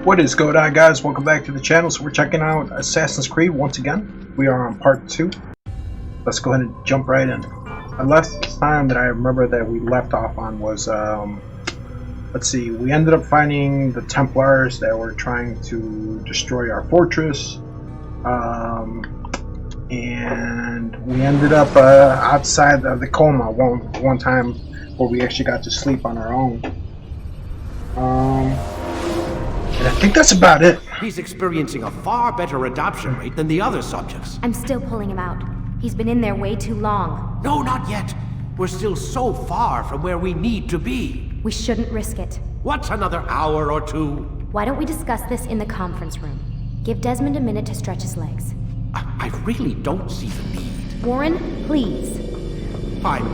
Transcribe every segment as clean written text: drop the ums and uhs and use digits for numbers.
What is going on, guys? Welcome back to the channel. So we're checking out Assassin's Creed once again. We are on part 2. Let's go ahead and jump right in. The last time that I remember that we left off on was, let's see, we ended up finding the Templars that were trying to destroy our fortress. And we ended up outside of the coma one time where we actually got to sleep on our own. And I think that's about it. He's experiencing a far better adoption rate than the other subjects. I'm still pulling him out. He's been in there way too long. No, not yet. We're still so far from where we need to be. We shouldn't risk it. What's another hour or two? Why don't we discuss this in the conference room? Give Desmond a minute to stretch his legs. I really don't see the need. Warren, please. Fine.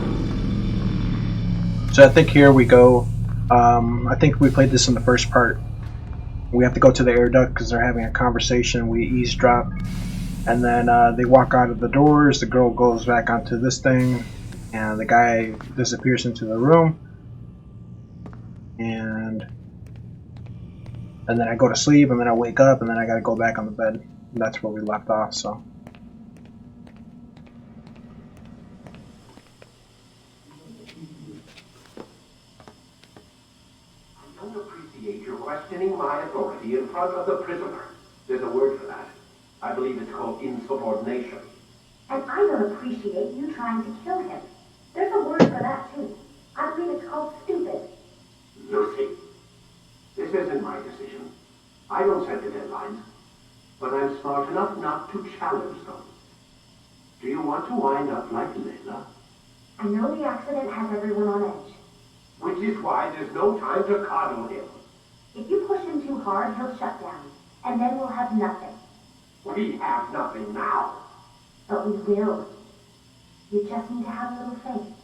So I think here we go. I think we played this in the first part. We have to go to the air duct because they're having a conversation. We eavesdrop, and then they walk out of the doors. The girl goes back onto this thing, and the guy disappears into the room. And then I go to sleep, and then I wake up, and then I gotta go back on the bed. And that's where we left off. So. You're questioning my authority in front of the prisoner. There's a word for that. I believe it's called insubordination. And I don't appreciate you trying to kill him. There's a word for that, too. I believe it's called stupid. Lucy, this isn't my decision. I don't set the deadlines. But I'm smart enough not to challenge them. Do you want to wind up like Layla? I know the accident has everyone on edge. Which is why there's no time to coddle him. If you push him too hard, he'll shut down. And then we'll have nothing. We have nothing now. But we will. You just need to have a little faith.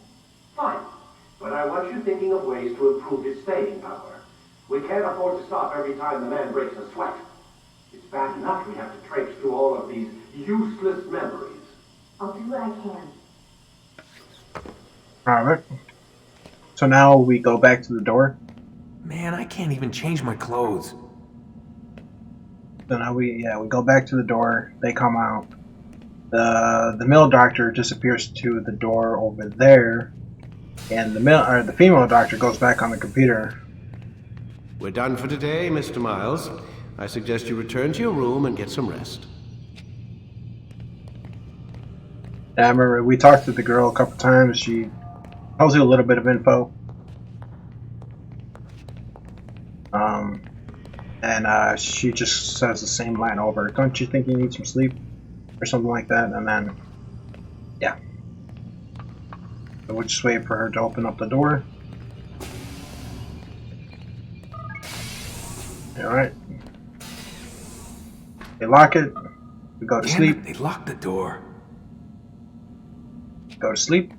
Fine. But I want you thinking of ways to improve his staying power. We can't afford to stop every time the man breaks a sweat. It's bad enough we have to traipse through all of these useless memories. I'll do what I can. Alright. So now we go back to the door. Man, I can't even change my clothes. So now we go back to the door. They come out. The male doctor disappears to the door over there, and the female doctor goes back on the computer. We're done for today, Mr. Miles. I suggest you return to your room and get some rest. Yeah, I remember we talked to the girl a couple times. She tells you a little bit of info. And she just says the same line over. Don't you think you need some sleep? Or something like that. And then, yeah. So we'll just wait for her to open up the door. Alright. They lock it. We go to sleep. They locked the door. Go to sleep.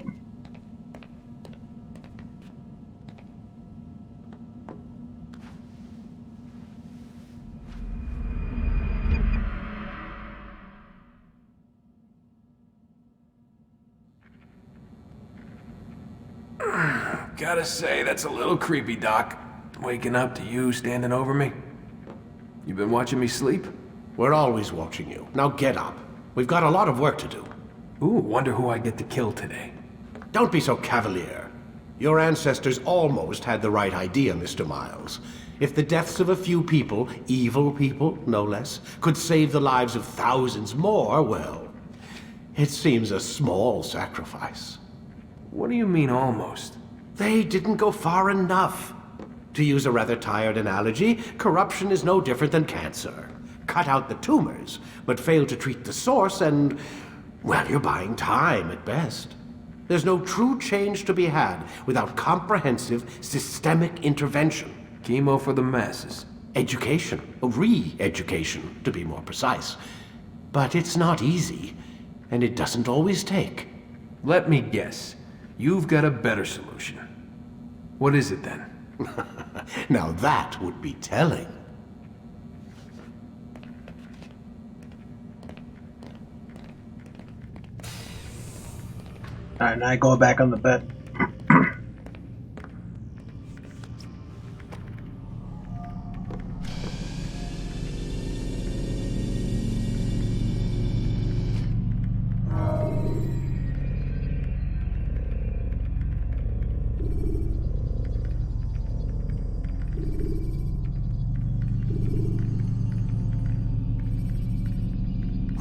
Gotta say, that's a little creepy, Doc. Waking up to you standing over me. You been watching me sleep? We're always watching you. Now get up. We've got a lot of work to do. Ooh, wonder who I get to kill today. Don't be so cavalier. Your ancestors almost had the right idea, Mr. Miles. If the deaths of a few people, evil people, no less, could save the lives of thousands more, well, it seems a small sacrifice. What do you mean, almost? They didn't go far enough. To use a rather tired analogy, corruption is no different than cancer. Cut out the tumors, but fail to treat the source and, well, you're buying time at best. There's no true change to be had without comprehensive, systemic intervention. Chemo for the masses. Education, re-education, to be more precise. But it's not easy, and it doesn't always take. Let me guess. You've got a better solution. What is it then? Now that would be telling. Alright, now I go back on the bed.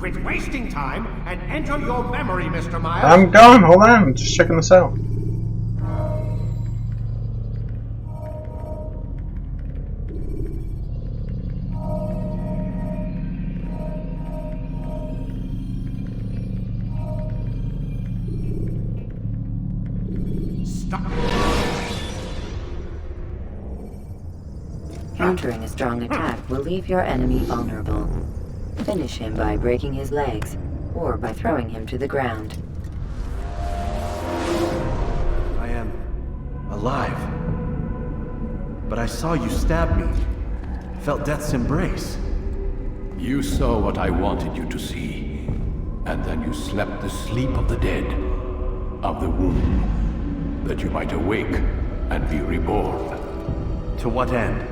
Quit wasting time and enter your memory, Mr. Miles. I'm gone. Hold on. I'm just checking this out. Stop. Countering a strong attack will leave your enemy vulnerable. Finish him by breaking his legs, or by throwing him to the ground. I am alive. But I saw you stab me. Felt death's embrace. You saw what I wanted you to see, and then you slept the sleep of the dead, of the womb, that you might awake and be reborn. To what end?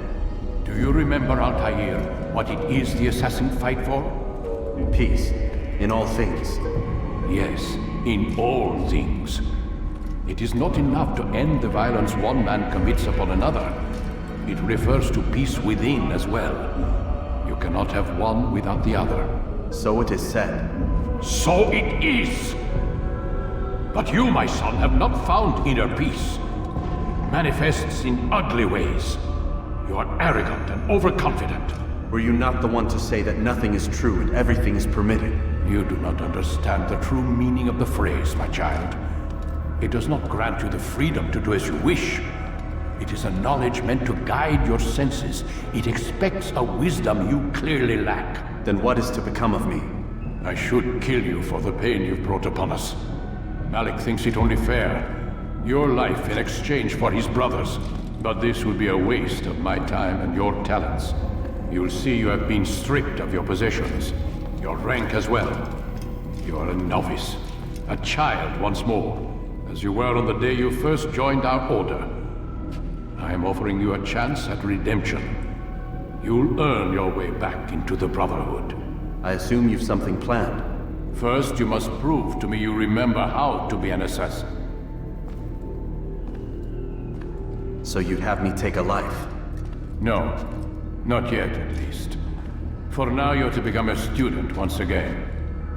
Do you remember, Altair, what it is the assassin fight for? Peace. In all things. Yes, in all things. It is not enough to end the violence one man commits upon another. It refers to peace within as well. You cannot have one without the other. So it is said. So it is! But you, my son, have not found inner peace. It manifests in ugly ways. You are arrogant and overconfident. Were you not the one to say that nothing is true and everything is permitted? You do not understand the true meaning of the phrase, my child. It does not grant you the freedom to do as you wish. It is a knowledge meant to guide your senses. It expects a wisdom you clearly lack. Then what is to become of me? I should kill you for the pain you've brought upon us. Malik thinks it only fair. Your life in exchange for his brother's. But this would be a waste of my time and your talents. You'll see you have been stripped of your possessions. Your rank as well. You are a novice. A child once more. As you were on the day you first joined our order. I am offering you a chance at redemption. You'll earn your way back into the Brotherhood. I assume you've something planned. First, you must prove to me you remember how to be an assassin. So you'd have me take a life? No. Not yet, at least. For now, you're to become a student once again.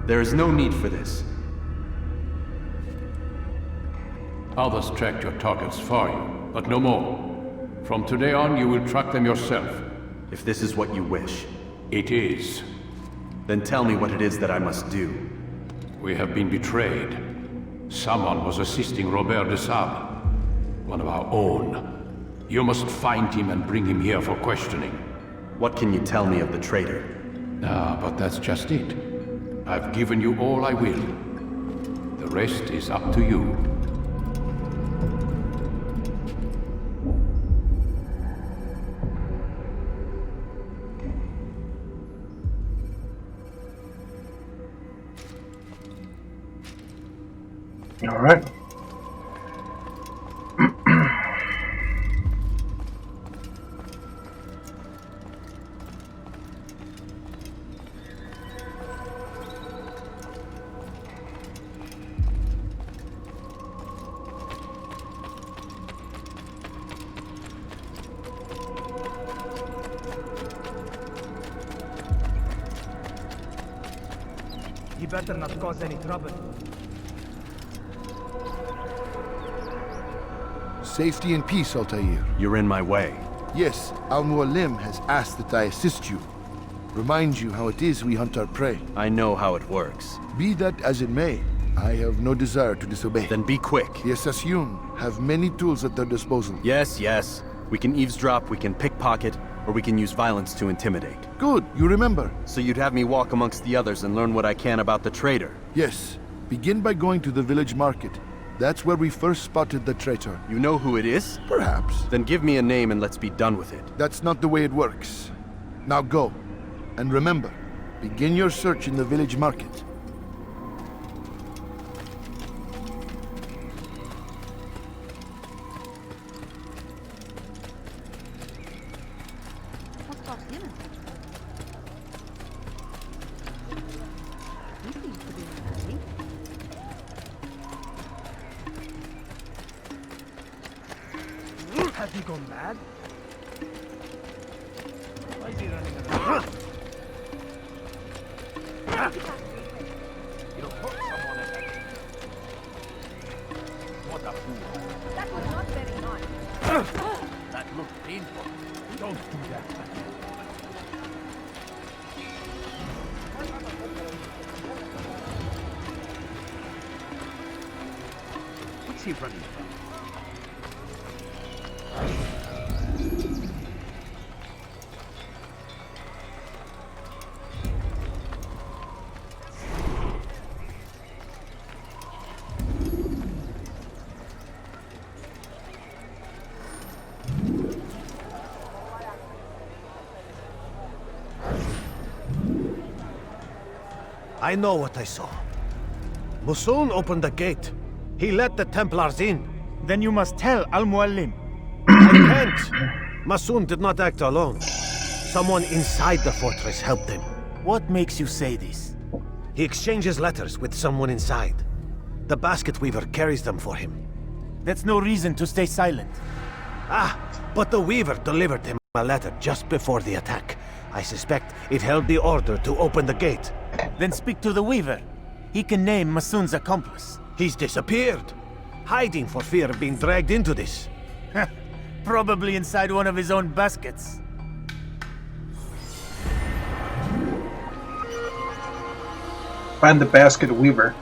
There is no need for this. Others tracked your targets for you, but no more. From today on, you will track them yourself. If this is what you wish. It is. Then tell me what it is that I must do. We have been betrayed. Someone was assisting Robert de Sable, one of our own. You must find him and bring him here for questioning. What can you tell me of the traitor? Ah, but that's just it. I've given you all I will. The rest is up to you. All right. You better not cause any trouble. Safety and peace, Altair. You're in my way. Yes, Al-Mualim has asked that I assist you. Remind you how it is we hunt our prey. I know how it works. Be that as it may, I have no desire to disobey. Then be quick. The Assassin have many tools at their disposal. Yes, yes. We can eavesdrop, we can pickpocket, or we can use violence to intimidate. Good, you remember. So you'd have me walk amongst the others and learn what I can about the traitor? Yes. Begin by going to the village market. That's where we first spotted the traitor. You know who it is? Perhaps. Then give me a name and let's be done with it. That's not the way it works. Now go. And remember, begin your search in the village market. Have you gone mad? Why is he running around? he running from? I know what I saw. Musun opened the gate. He let the Templars in. Then you must tell Al-Mualim. I can't. Musun did not act alone. Someone inside the fortress helped him. What makes you say this? He exchanges letters with someone inside. The basket weaver carries them for him. That's no reason to stay silent. Ah, but the weaver delivered him a letter just before the attack. I suspect it held the order to open the gate. Then speak to the weaver. He can name Masun's accomplice. He's disappeared, hiding for fear of being dragged into this. Probably inside one of his own baskets. Find the basket weaver.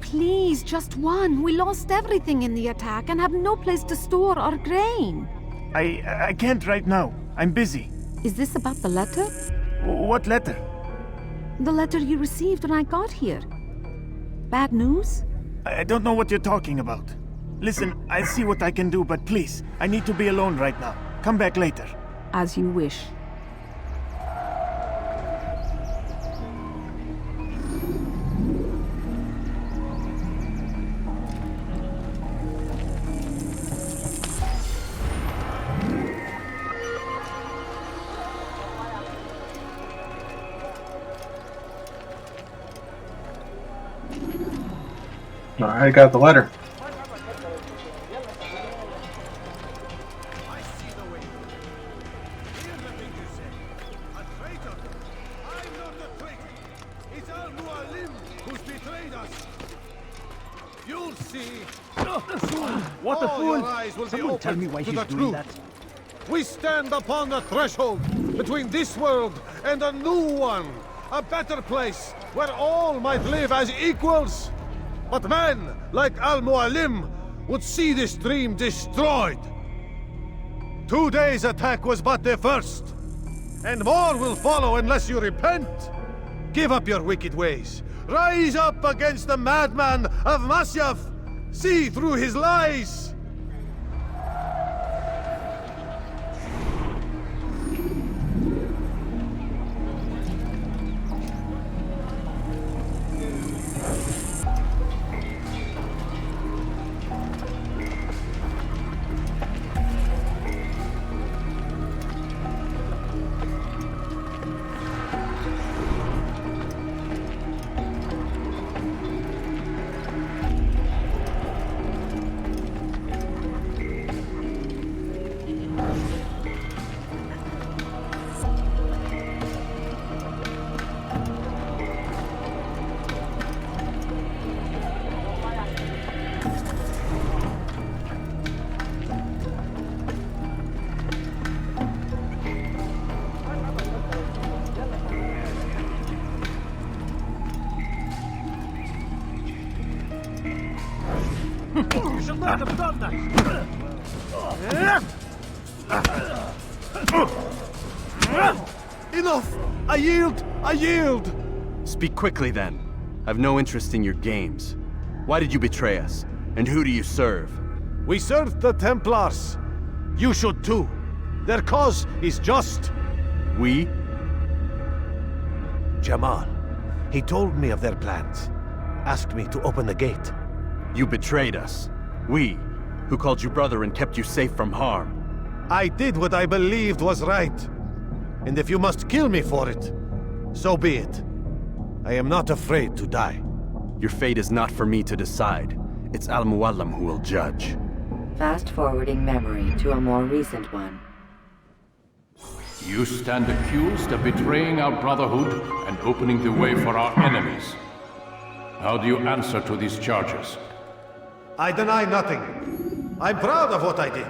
Please, just one. We lost everything in the attack and have no place to store our grain. I can't right now. I'm busy. Is this about the letter? What letter? The letter you received when I got here. Bad news? I don't know what you're talking about. Listen, I'll see what I can do, but please, I need to be alone right now. Come back later. As you wish. I got the letter. You'll see. What a All fool! your eyes will be Someone tell opened me why to he's the doing truth. that. We stand upon the threshold between this world and a new one, a better place where all might live as equals. But men like Al-Mualim would see this dream destroyed. Today's attack was but the first, and more will follow unless you repent. Give up your wicked ways. Rise up against the madman of Masyaf. See through his lies. You should not have done that! Enough! I yield! I yield! Speak quickly then. I've no interest in your games. Why did you betray us? And who do you serve? We serve the Templars. You should too. Their cause is just. We? Jamal. He told me of their plans. Asked me to open the gate. You betrayed us. We? who called you brother and kept you safe from harm. I did what I believed was right. And if you must kill me for it, so be it. I am not afraid to die. Your fate is not for me to decide. It's Al-Mualim who will judge. Fast-forwarding memory to a more recent one. You stand accused of betraying our Brotherhood and opening the way for our enemies. How do you answer to these charges? I deny nothing. I'm proud of what I did.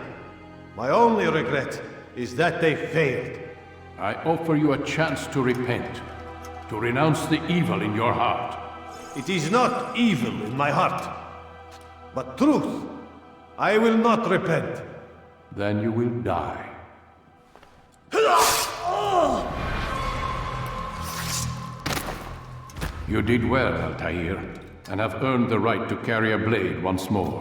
My only regret is that they failed. I offer you a chance to repent, to renounce the evil in your heart. It is not evil in my heart, but truth. I will not repent. Then you will die. You did well, Altair, and have earned the right to carry a blade once more.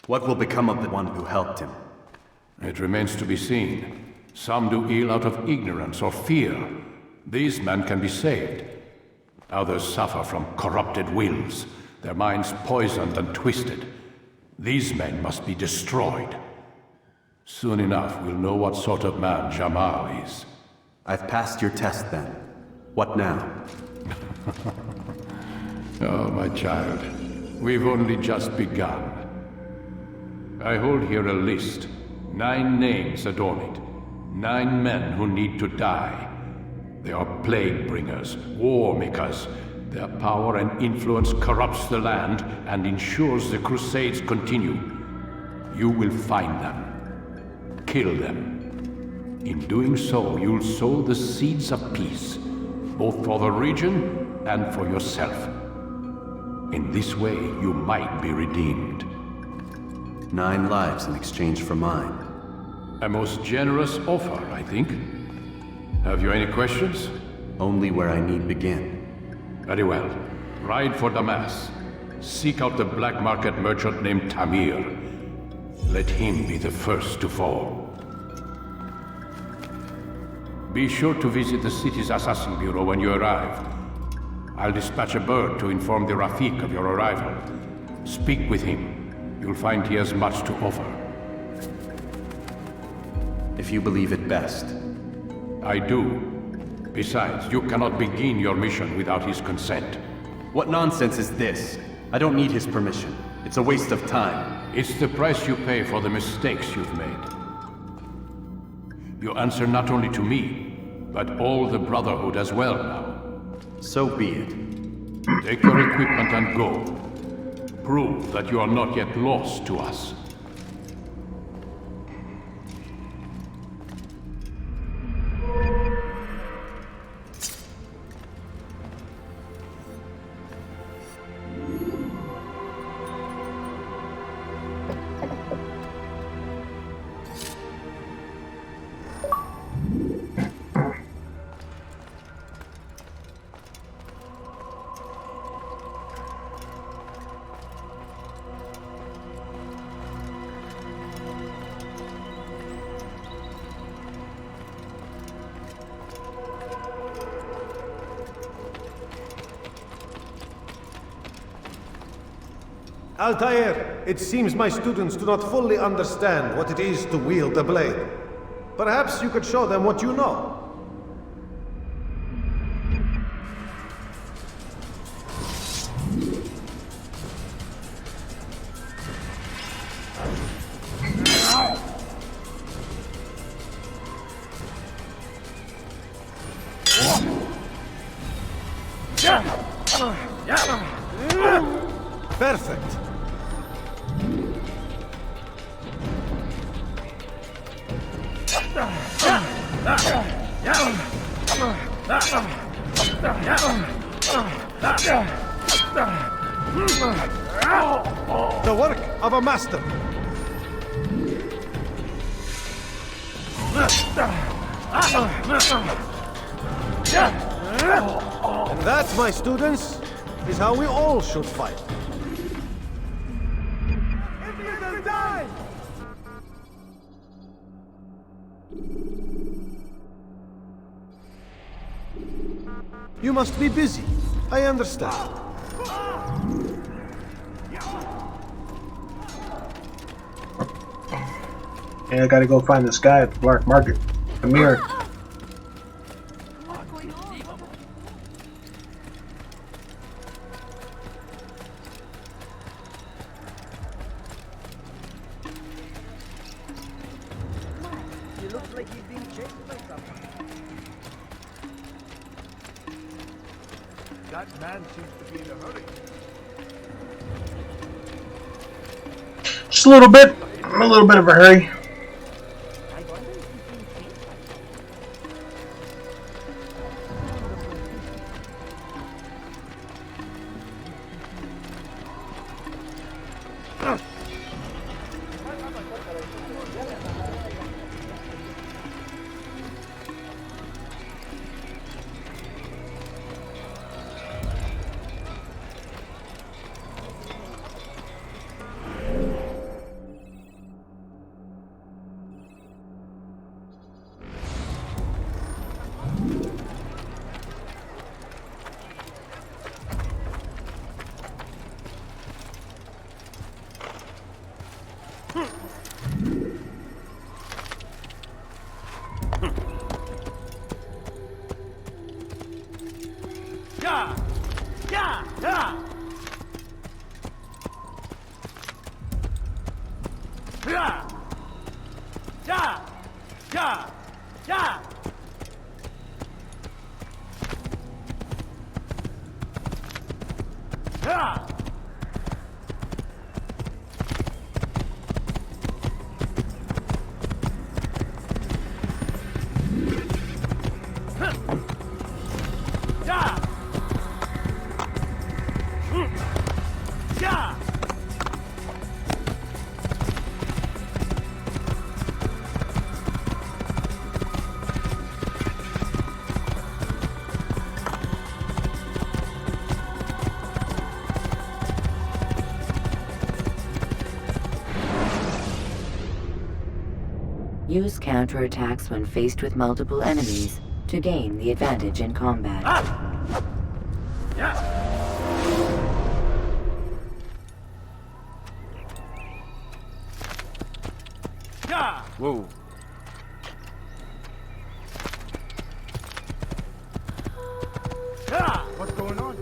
What will become of the one who helped him? It remains to be seen. Some do ill out of ignorance or fear. These men can be saved. Others suffer from corrupted wills, their minds poisoned and twisted. These men must be destroyed. Soon enough, we'll know what sort of man Jamal is. I've passed your test then. What now? Oh, my child. We've only just begun. I hold here a list. 9 names adorn it. 9 men who need to die. They are plague bringers, war makers. Their power and influence corrupts the land and ensures the Crusades continue. You will find them. Kill them. In doing so, you'll sow the seeds of peace, both for the region and for yourself. In this way, you might be redeemed. 9 lives in exchange for mine. A most generous offer, I think. Have you any questions? Only where I need begin. Very well. Ride for Damas. Seek out the black market merchant named Tamir. Let him be the first to fall. Be sure to visit the city's assassin bureau when you arrive. I'll dispatch a bird to inform the Rafik of your arrival. Speak with him. You'll find he has much to offer. If you believe it best. I do. Besides, you cannot begin your mission without his consent. What nonsense is this? I don't need his permission. It's a waste of time. It's the price you pay for the mistakes you've made. You answer not only to me, but all the Brotherhood as well now. So be it. Take your equipment and go. Prove that you are not yet lost to us. Altair, it seems my students do not fully understand what it is to wield a blade. Perhaps you could show them what you know. Perfect. The work of a master. And that, my students, is how we all should fight. You must be busy. I understand. And I gotta go find this guy at the black market. Amir. You look like you've been chased by someone. That man seems to be in a hurry. Just a little bit. I'm in a little bit of a hurry. Yeah! Yeah! Yeah! Yeah! Yeah! Yeah! Yeah! Yeah! Use counterattacks when faced with multiple enemies to gain the advantage in combat. Whoa. What's going on?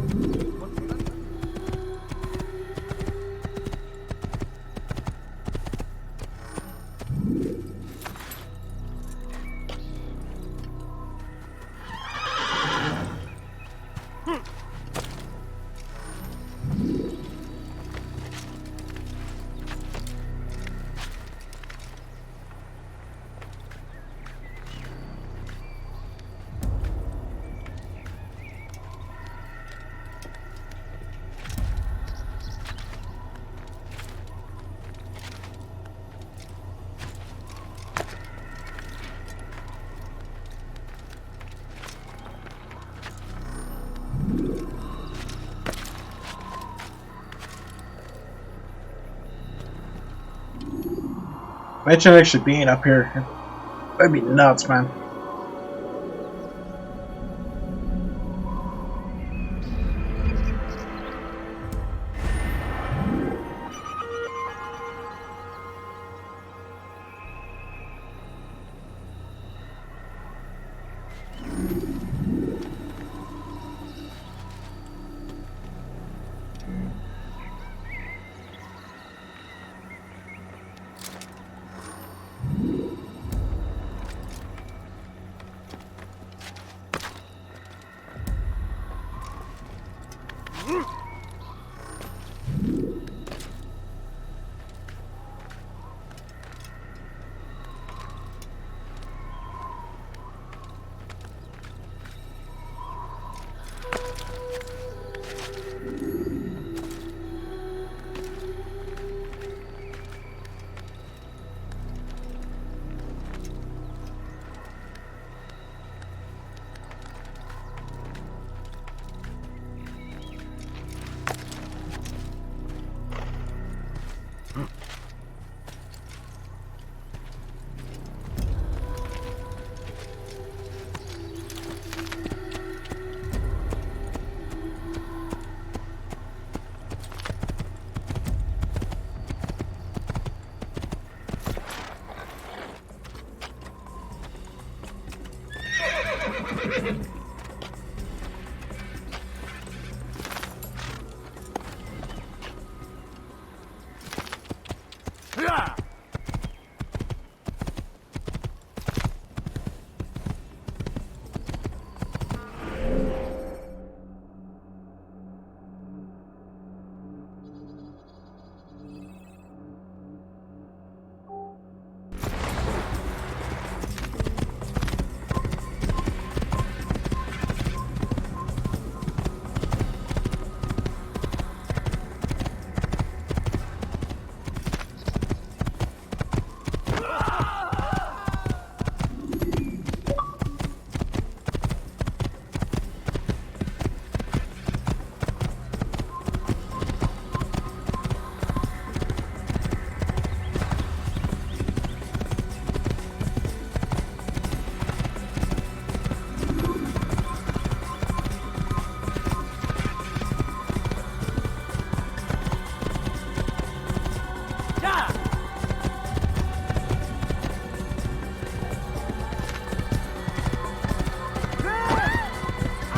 Imagine actually being up here. That'd be nuts, man.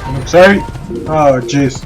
I'm sorry? Oh, jeez.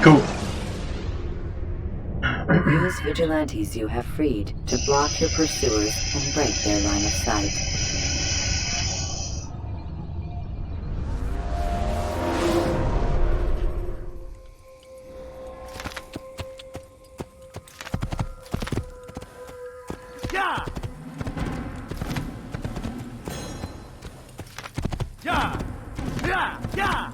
Cool. Use vigilantes you have freed to block your pursuers and break their line of sight. Yeah! Yeah! Yeah! Yeah!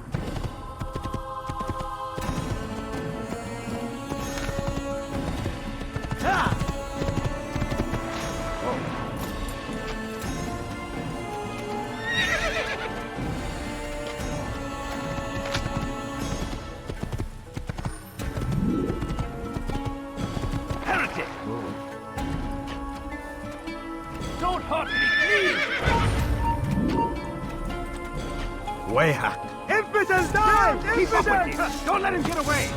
Heretic! Don't hurt me, please! Weha! Infidel down! Keep up with him! Don't let him get away!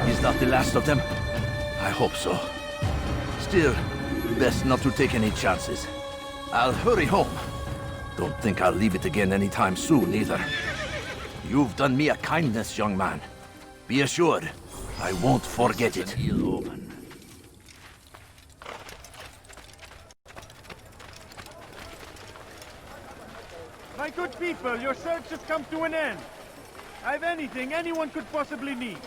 Is that the last of them? I hope so. Still, best not to take any chances. I'll hurry home. Don't think I'll leave it again anytime soon, either. You've done me a kindness, young man. Be assured, I won't forget it. My good people, your search has come to an end. I've anything anyone could possibly need.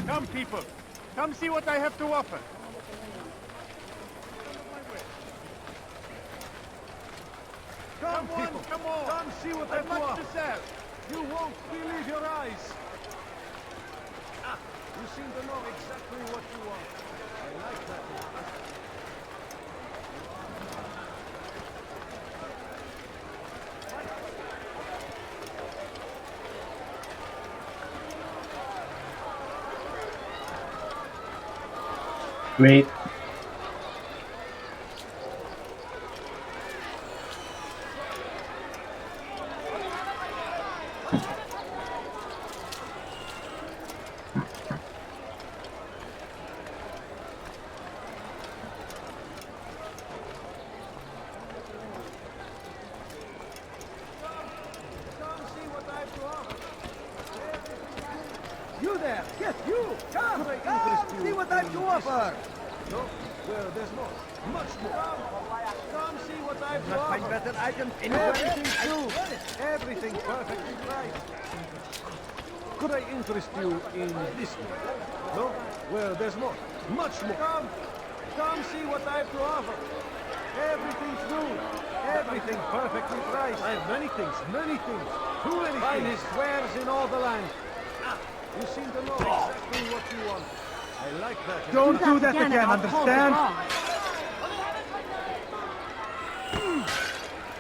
Come, people. Come see what I have to offer. Come people, come on! Come see what I've got to sell! You won't believe your eyes! Ah, you seem to know exactly what you want. I like that. Wait. You there! Yes, you! Come! Come! See what I've to offer! No? Well, there's more. Much more. Come see what I've Not find got. better items anywhere. Everything's new. Everything perfectly right. Could I interest you in this one? No? Well, there's more. Much more. Come! Come see what I've to offer. Everything's new. Everything perfectly priced. I have many things. Too many finest wares in all the land. Ah, you seem to know exactly what you want. I like that. Don't do that again, understand?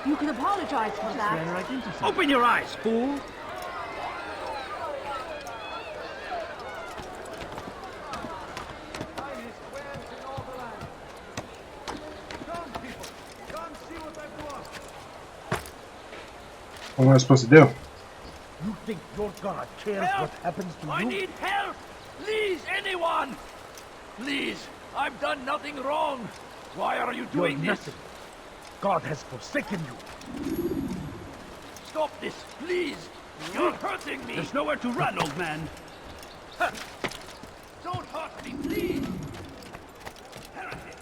You can apologize for that. Open your eyes, fool! Finest wares in all the land. Come, people. Come see what I've to offer. What am I supposed to do? You think your god cares what happens to you? I need help! Please, anyone! Please, I've done nothing wrong. Why are you You're doing this? nothing. God has forsaken you. Stop this, please! You're hurting me! There's nowhere to run, old man. Don't hurt me, please! Heretic!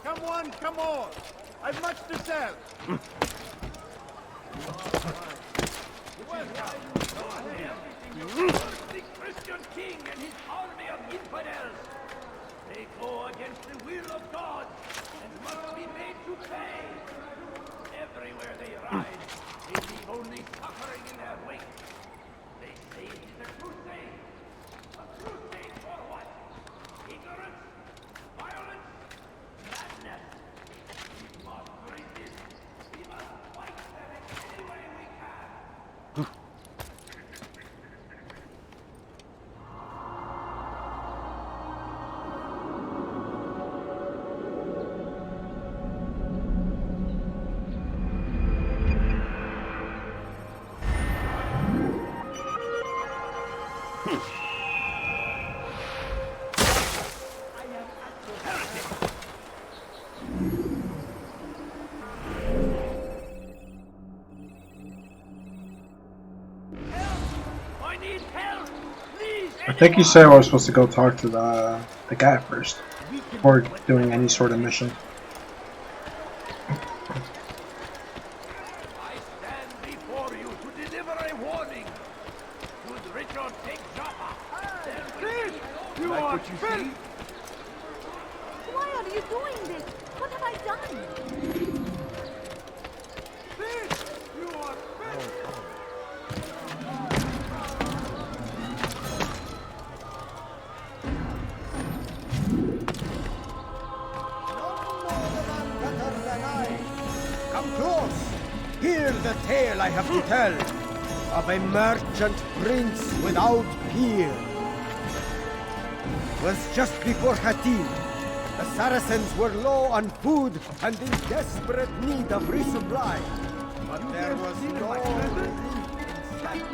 Come on, come on. I've much to sell. The Christian king and his army of infidels! They go against the will of God and must be made to pay! Everywhere they ride, they leave only suffering in their wake. They say it is a crusade. A crusade for what? Ignorance? Violence? Madness? We must resist. We must fight them in any way we can. I need help! Please! I think you said I was supposed to go talk to the guy first before doing any sort of mission. I stand before you to deliver a warning. Should Richard take Joppa, then You like are what you see? Why are you doing this? What have I done? You are Come close! Hear the tale I have to tell of a merchant prince without peer. 'Twas just before Hattin. The Saracens were low on food and in desperate need of resupply. But there was no relief in sight.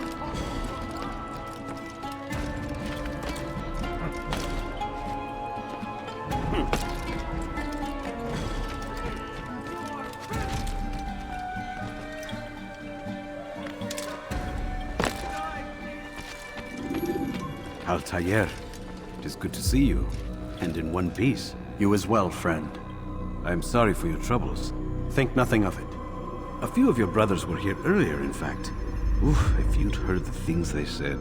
Altair, it is good to see you, and in one piece. You as well, friend. I am sorry for your troubles. Think nothing of it. A few of your brothers were here earlier, in fact. Oof, if you'd heard the things they said,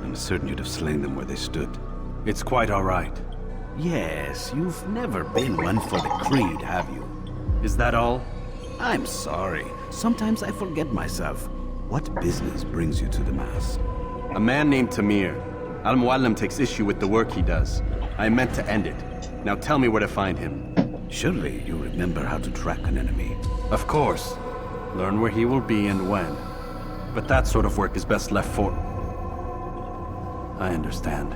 I'm certain you'd have slain them where they stood. It's quite all right. Yes, you've never been one for the creed, have you? Is that all? I'm sorry. Sometimes I forget myself. What business brings you to the Mass? A man named Tamir. Al-Mualim takes issue with the work he does. I meant to end it. Now tell me where to find him. Surely you remember how to track an enemy. Of course. Learn where he will be and when. But that sort of work is best left for... I understand.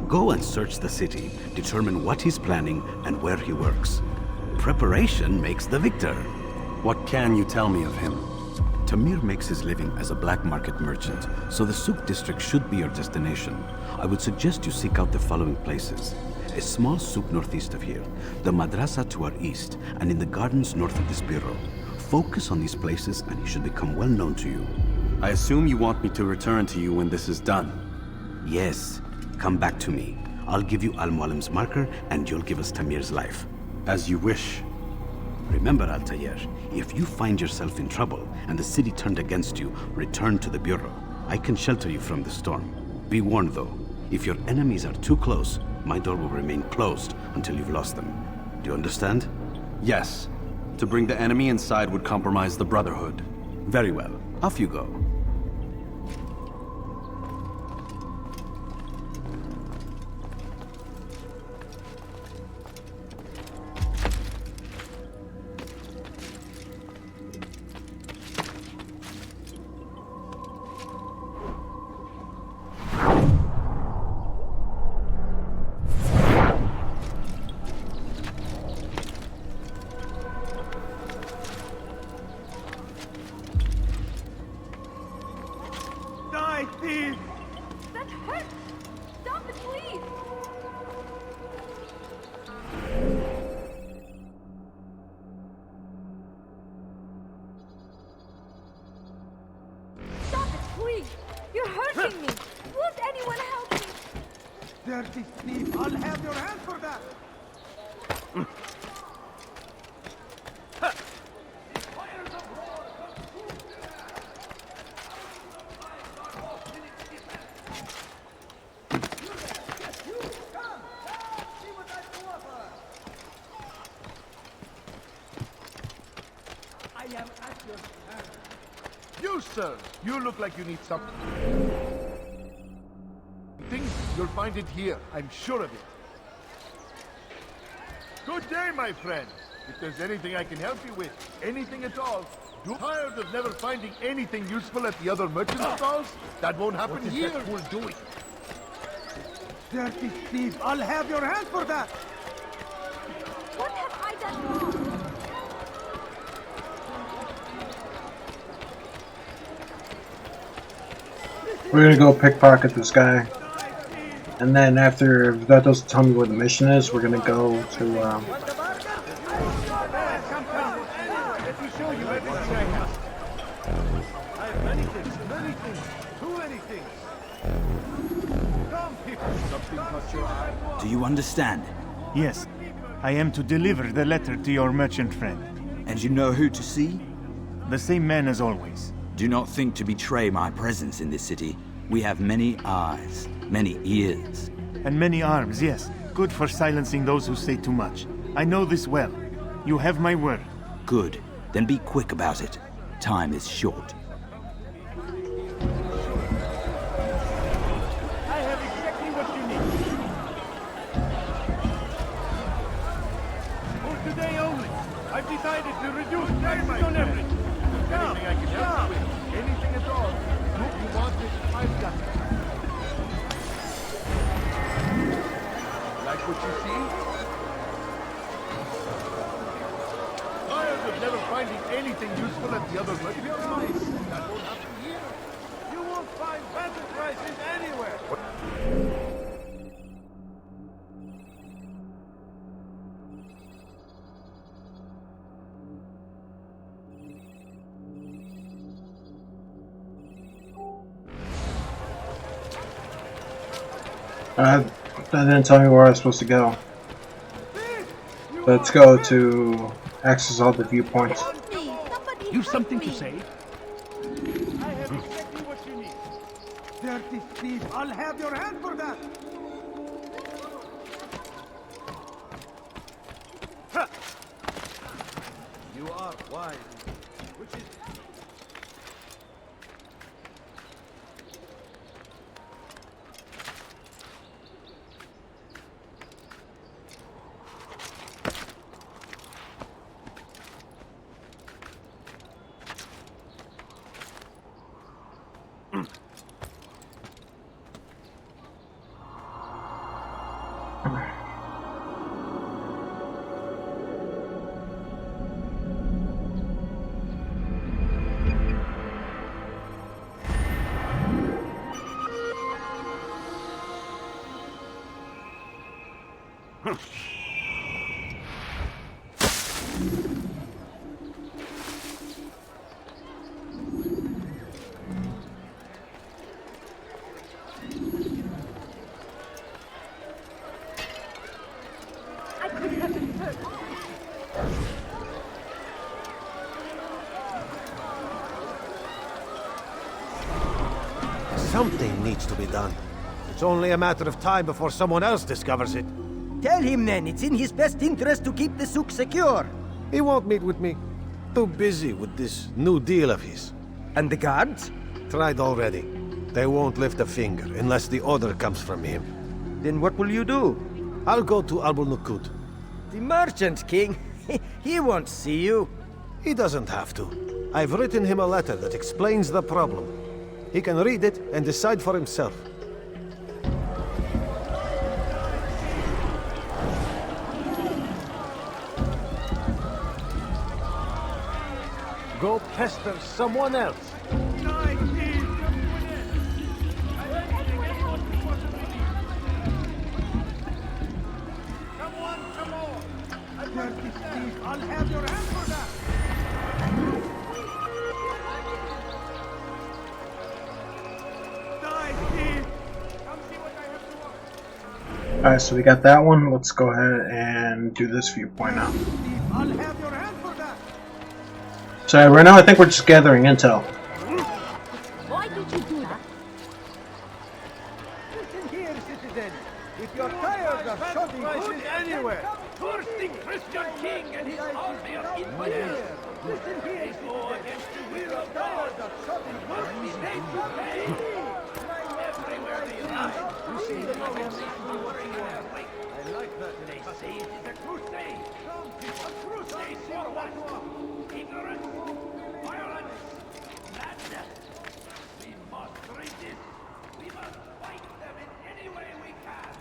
Go and search the city, determine what he's planning and where he works. Preparation makes the victor. What can you tell me of him? Tamir makes his living as a black market merchant, so the Souk district should be your destination. I would suggest you seek out the following places. A small souk northeast of here, the madrasa to our east, and in the gardens north of this bureau. Focus on these places and he should become well known to you. I assume you want me to return to you when this is done. Yes. Come back to me. I'll give you Al-Mualim's marker and you'll give us Tamir's life. As you wish. Remember, Altair, if you find yourself in trouble and the city turned against you, return to the Bureau. I can shelter you from the storm. Be warned though, if your enemies are too close, my door will remain closed until you've lost them. Do you understand? Yes. To bring the enemy inside would compromise the Brotherhood. Very well. Off you go. That hurts! Stop it, please! Stop it, please! You're hurting me! Won't anyone help me? Dirty thief! I'll have your hand for that! You, sir, you look like you need something. You'll find it here, I'm sure of it. Good day, my friend. If there's anything I can help you with, anything at all, you're tired of never finding anything useful at the other merchant stalls? That won't happen here. What is that fool doing? Dirty thief! I'll have your hand for that! What have I done wrong? We're gonna go pickpocket this guy. And then after that doesn't tell me where the mission is, we're gonna go to Do you understand? Yes. I am to deliver the letter to your merchant friend. And you know who to see? The same man as always. Do not think to betray my presence in this city. We have many eyes, many ears. And many arms, yes. Good for silencing those who say too much. I know this well. You have my word. Good. Then be quick about it. Time is short. I have exactly what you need. For today only, I've decided to reduce prices on everything. Anything I can help you with, anything at all. Look, you want it, I've got it. Like what you see? Tired of never finding anything useful at the other merchant stalls? That won't happen here. You won't find better prices anywhere. that didn't tell me where I was supposed to go. Let's go to access all the viewpoints. You've something to say? I have exactly what you need. Dirty thief! I'll have your hand for that! You You are wise. Which is... I couldn't have been hurt. Something needs to be done. It's only a matter of time before someone else discovers it. Tell him then, it's in his best interest to keep the souk secure. He won't meet with me. Too busy with this new deal of his. And the guards? Tried already. They won't lift a finger unless the order comes from him. Then what will you do? I'll go to Abul Nukud. The Merchant King? He won't see you. He doesn't have to. I've written him a letter that explains the problem. He can read it and decide for himself. Go pester someone else. I'll have your hand for that. Alright, so we got that one. Let's go ahead and do this viewpoint now. I'll have your hand for that. So right now I think we're just gathering intel. Why did you do that? Listen here, citizen. If you're tired of shopping food anywhere, Cursing Christian king and his army of infidels. listen here, They go against the will of God. tired of shopping Must be made to pay. Everywhere they ride, you see the Nazis hovering in their wake. I like that. They say it is a crusade. A crusade for what? Ignorance, violence, madness. We must resist. We must fight them in any way we can.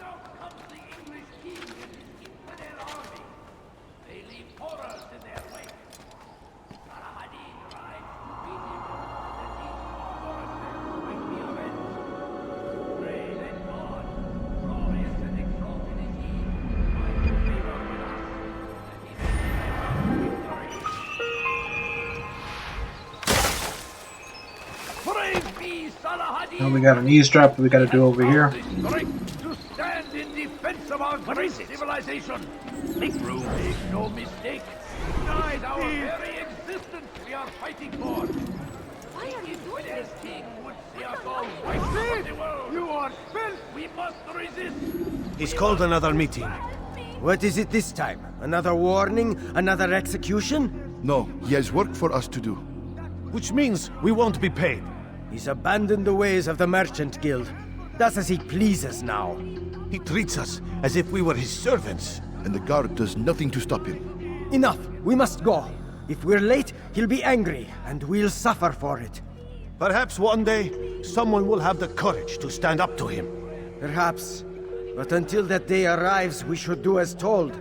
Now comes the English king and his infidel army. They leave horrors in their wake. Saladin rides to beat him, and these horrors might be avenged. Brave and God, glorious and exalted is he, might favor with us, and he may grant us victory. Praise be Saladin! Now we got an eavesdrop that we got to do over here. Strength to stand in defense of our great civilization. Make room, make no mistake. It is our very existence we are fighting for. Why are you doing this? King would see us all wiped from the world. You are filth. We must resist. He's called another meeting. What is it this time? Another warning? Another execution? No, he has work for us to do. Which means we won't be paid. He's abandoned the ways of the Merchant Guild. Does as he pleases now. He treats us as if we were his servants. And the guard does nothing to stop him. Enough! We must go. If we're late, he'll be angry, and we'll suffer for it. Perhaps one day, someone will have the courage to stand up to him. Perhaps. But until that day arrives, we should do as told.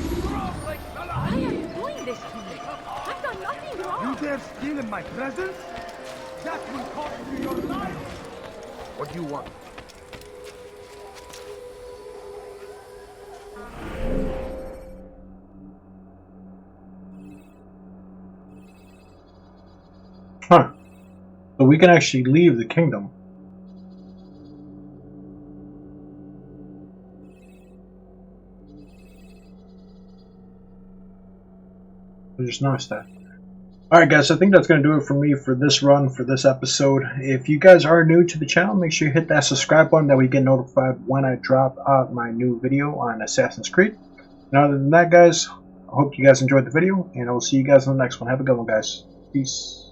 Why are you doing this to me? I've done nothing wrong. You dare steal in my presence? That will cost you your life! What do you want? Huh. So we can actually leave the kingdom. I just noticed that. Alright guys, I think that's going to do it for me for this run, for this episode. If you guys are new to the channel, make sure you hit that subscribe button, that way you get notified when I drop out my new video on Assassin's Creed. And other than that guys, I hope you guys enjoyed the video, and I will see you guys in the next one. Have a good one guys. Peace.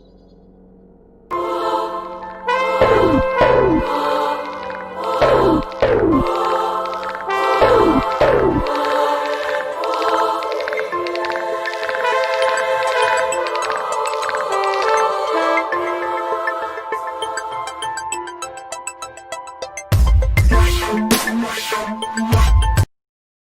Mushrooms.